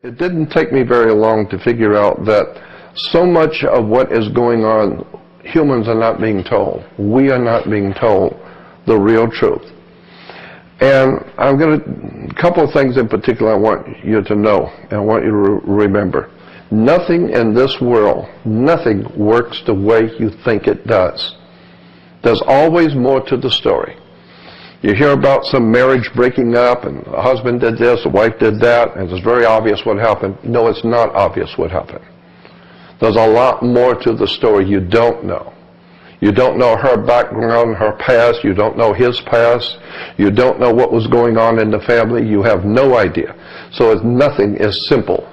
It didn't take me very long to figure out that so much of what is going on, humans are not being told. We are not being told the real truth. And I'm going to, a couple of things in particular I want you to know, and I want you to remember. Nothing in this world, nothing works the way you think it does. There's always more to the story. You hear about some marriage breaking up, and the husband did this, the wife did that, and it's very obvious what happened. No, it's not obvious what happened. There's a lot more to the story you don't know. You don't know her background, her past. You don't know his past. You don't know what was going on in the family. You have no idea. So nothing is simple.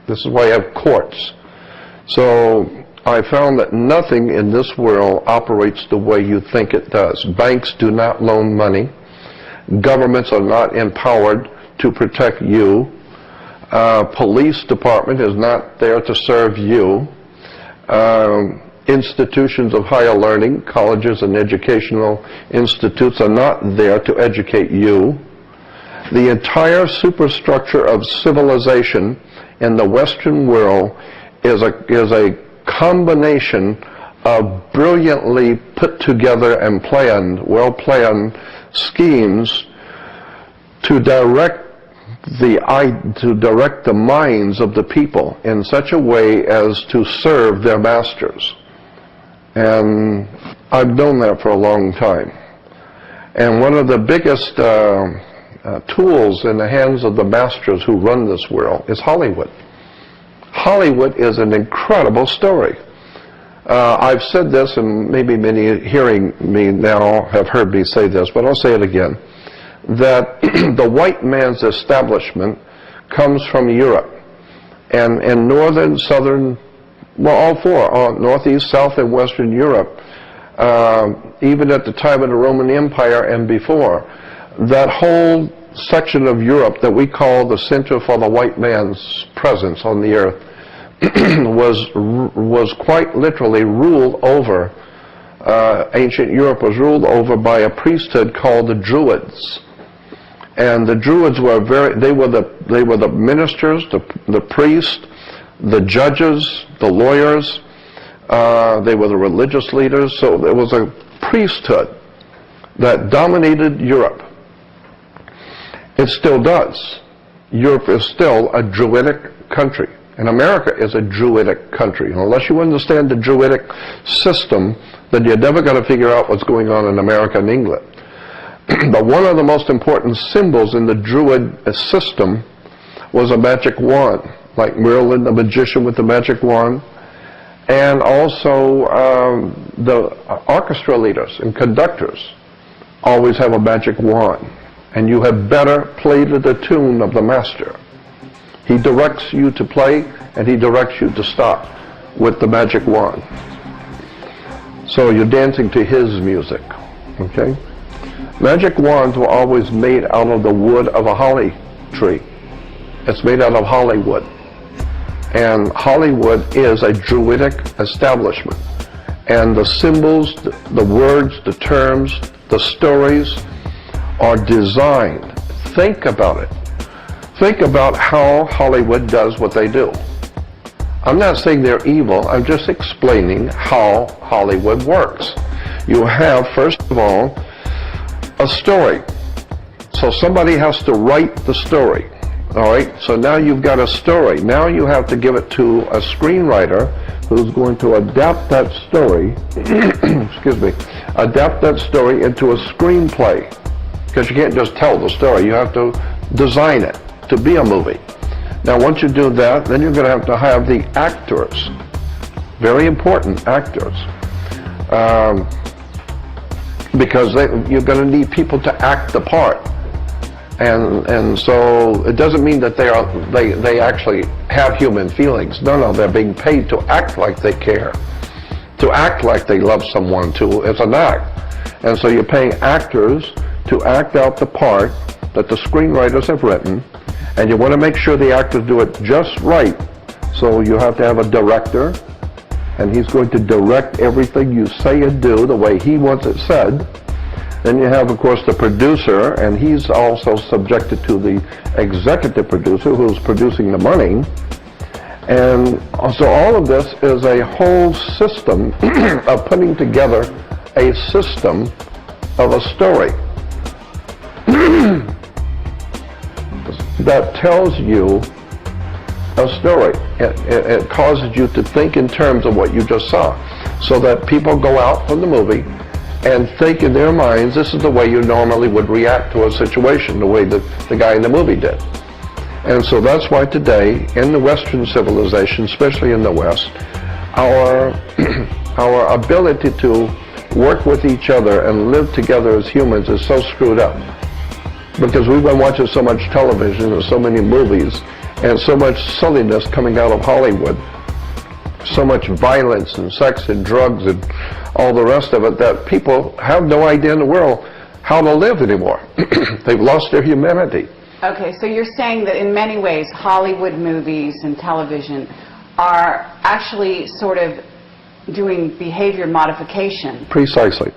This is why you have courts. So I found that nothing in this world operates the way you think it does. Banks do not loan money. Governments are not empowered to protect you. Police department is not there to serve you. Institutions of higher learning, colleges and educational institutes are not there to educate you. The entire superstructure of civilization in the Western world is a combination of brilliantly put together and planned, well-planned schemes to direct the minds of the people in such a way as to serve their masters. And I've known that for a long time. And one of the biggest tools in the hands of the masters who run this world is Hollywood. Hollywood is an incredible story. I've said this, and maybe many hearing me now have heard me say this, but I'll say it again, that the white man's establishment comes from Europe. And in northern, southern, well, all four, northeast, south, and western Europe, even at the time of the Roman Empire and before, that whole section of Europe that we call the center for the white man's presence on the earth was quite literally ruled over. Ancient Europe was ruled over by a priesthood called the Druids, and the Druids were they were the ministers, the priests, the judges, the lawyers. They were the religious leaders. So there was a priesthood that dominated Europe. It still does. Europe is still a Druidic country. And America is a Druidic country. And unless you understand the Druidic system, then you're never going to figure out what's going on in America and England. But one of the most important symbols in the Druid system was a magic wand, like Merlin the magician with the magic wand. And also the orchestra leaders and conductors always have a magic wand. And you had better play to the tune of the master. He directs you to play, and he directs you to stop with the magic wand. So you're dancing to his music, okay? Magic wands were always made out of the wood of a holly tree. It's made out of Hollywood. And Hollywood is a Druidic establishment. And the symbols, the words, the terms, the stories are designed. Think about it. Think about how Hollywood does what they do. I'm not saying they're evil, I'm just explaining how Hollywood works. You have, first of all, a story. So somebody has to write the story. Alright, so now you've got a story. Now you have to give it to a screenwriter who's going to adapt that story, excuse me, adapt that story into a screenplay. Because you can't just tell the story, you have to design it to be a movie. Now once you do that, then you're going to have the actors, very important actors, because you're going to need people to act the part. And so it doesn't mean that they actually have human feelings. No, they're being paid to act like they care, to act like they love someone too. It's an act. And so you're paying actors to act out the part that the screenwriters have written, and you want to make sure the actors do it just right. So you have to have a director, and he's going to direct everything you say and do the way he wants it said. Then you have, of course, the producer, and he's also subjected to the executive producer who's producing the money. And so all of this is a whole system of putting together a system of a story that tells you a story. It causes you to think in terms of what you just saw, so that people go out from the movie and think in their minds, this is the way you normally would react to a situation, the way that the guy in the movie did. And so that's why today, in the Western civilization, especially in the West, our ability to work with each other and live together as humans is so screwed up. Because we've been watching so much television and so many movies and so much silliness coming out of Hollywood, so much violence and sex and drugs and all the rest of it, that people have no idea in the world how to live anymore. They've lost their humanity. Okay, so you're saying that in many ways Hollywood movies and television are actually sort of doing behavior modification. Precisely.